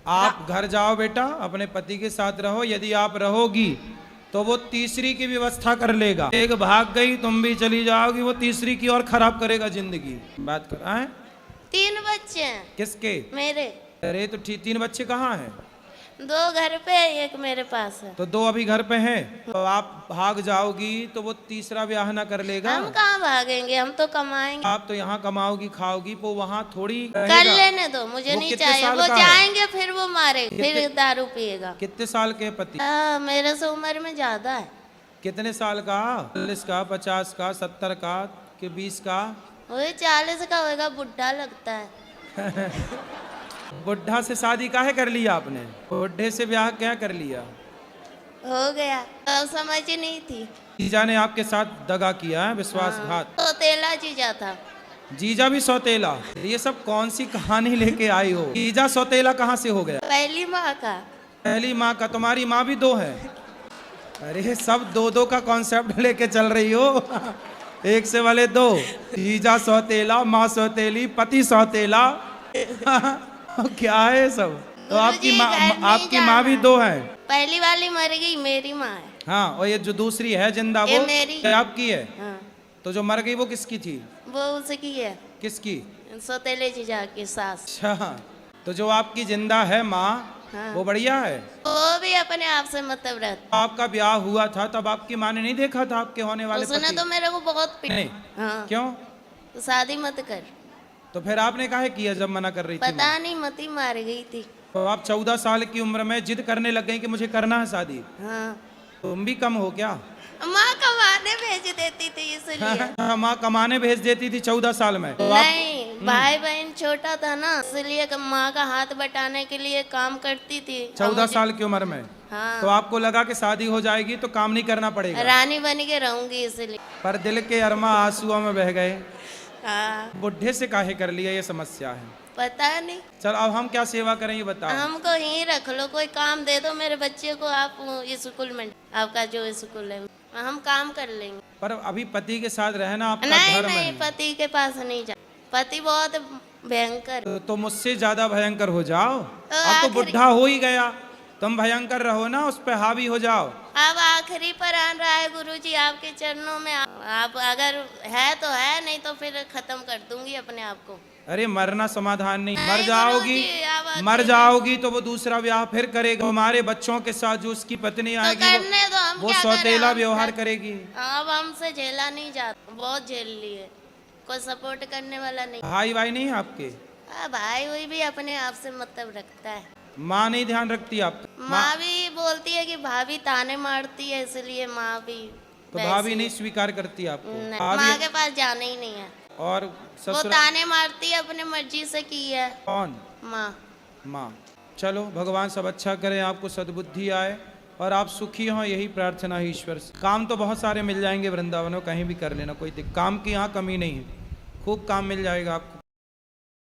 आप घर जाओ बेटा, अपने पति के साथ रहो। यदि आप रहोगी तो वो तीसरी की व्यवस्था कर लेगा। एक भाग गई, तुम भी चली जाओगी, वो तीसरी की और खराब करेगा जिंदगी। बात कर रहा है। 3 बच्चे हैं किसके? मेरे। अरे तो 3 बच्चे कहाँ हैं? 2 घर पे, एक मेरे पास है। तो 2 अभी घर पे हैं। तो आप भाग जाओगी तो वो तीसरा ब्याह ना कर लेगा। हम कहाँ भागेंगे, हम तो कमाएंगे। आप तो यहाँ कमाओगी खाओगी, वो वहाँ थोड़ी कर रहेगा। लेने दो, मुझे वो नहीं कितने चाहिए। साल वो का है? जाएंगे फिर वो मारेगा, फिर दारू पिएगा। कितने साल के पति? मेरे से उम्र में ज्यादा है। कितने साल का? 40 का, 50 का, 70 का, कि 20 का? वही 40 का होगा, बुढ़ा लगता है। बुढ़ा से शादी काहे कर लिया आपने? बुढ़े से ब्याह क्या कर लिया? हो गया, अब समझ ही नहीं थी। जीजा ने आपके साथ दगा किया है, विश्वासघात। तो तेला जीजा था। जीजा भी सौतेला? ये सब कौन सी कहानी लेके आई हो? जीजा सौतेला कहाँ से हो गया? पहली माँ का। पहली माँ का? तुम्हारी माँ भी 2 है? अरे सब 2-2 का कॉन्सेप्ट लेके चल रही हो। एक से वाले 2। जीजा सौतेला, माँ सौतेली, पति सौतेला। क्या है सब? तो आपकी माँ भी 2 है? पहली वाली मर गई, मेरी माँ है। हाँ, और ये जो दूसरी है जिंदा, ये वो मेरी आपकी है? हाँ। तो जो मर गई वो किसकी थी? वो उसकी है, किसकी? सौतेले जीजा की सास। अच्छा, तो जो आपकी जिंदा है माँ, हाँ। वो बढ़िया है? वो भी अपने आप से मतलब रहता। आपका ब्याह हुआ था तब आपकी माँ ने नहीं देखा था आपके होने वाले उसने पति? तो मेरे को बहुत नहीं। हाँ। क्यों? तो शादी मत कर। तो फिर आपने काहे किया जब मना कर रही थी? पता नहीं, मती मार गई थी। तो आप 14 साल की उम्र में जिद करने लग गई कि मुझे करना है शादी। हाँ। तुम भी कम हो क्या? माँ कमाने भेज देती थी इसलिए। माँ कमाने भेज देती थी 14 साल में? तो नहीं, भाई बहन छोटा था ना, इसलिए माँ का हाथ बटाने के लिए काम करती थी। 14 साल की उम्र में? हाँ। तो आपको लगा कि शादी हो जाएगी तो काम नहीं करना पड़ेगा, रानी बन के रहूंगी इसलिए। पर दिल के अरमा आंसुओं में बह गए। हाँ। बुढ़े से काहे कर लिया, ये समस्या है। पता नहीं। चल अब हम क्या सेवा करें ये बताओ। हमको यहीं रख लो, कोई काम दे दो मेरे बच्चे को। आप स्कूल में, आपका जो स्कूल है, हम काम कर लेंगे। पर अभी पति के साथ रहना आपका नहीं धर्म नहीं, है। पति के पास नहीं जा। पति बहुत भयंकर है। तो मुझसे ज्यादा भयंकर हो जाओ। तो अब तो आखिरी- बुढ़ा हो ही गया, तुम भयंकर रहो ना, उस पे हावी हो जाओ। अब आखिरी पर आ रहा है गुरुजी, आपके चरणों में। आप अगर है तो है, नहीं तो फिर खत्म कर दूंगी अपने आप को। अरे मरना समाधान नहीं, नहीं मर जाओगी, गुरुजी, आप अकेले- मर जाओगी तो वो दूसरा ब्याह फिर करेगा। हमारे बच्चों के साथ जो उसकी पत्नी तो आएगी करने दो, हम वो क्या करें? सौतेला हम व्यवहार कर- करेगी। अब हमसे झेला नहीं जाता, बहुत झेल लिए। कोई सपोर्ट करने वाला नहीं। भाई भाई नहीं है आपके? भाई हुई भी अपने आप से मतलब रखता है। माँ नहीं ध्यान रखती आपका? माँ भी बोलती है कि भाभी ताने मारती है, इसलिए माँ भी तो वैसी भाभी है। नहीं स्वीकार करती आपको? नहीं, भाभी माँ के पास जाना ही नहीं है। और वो ससुर ताने मारती है, अपने मर्जी से की है। कौन? माँ। माँ। चलो भगवान सब अच्छा करें, आपको सद्बुद्धि आए और आप सुखी हों, यही प्रार्थना है ईश्वर से। काम तो बहुत सारे मिल जाएंगे वृंदावनों, कहीं भी कर लेना, कोई काम की यहाँ कमी नहीं है, खूब काम मिल जाएगा आपको।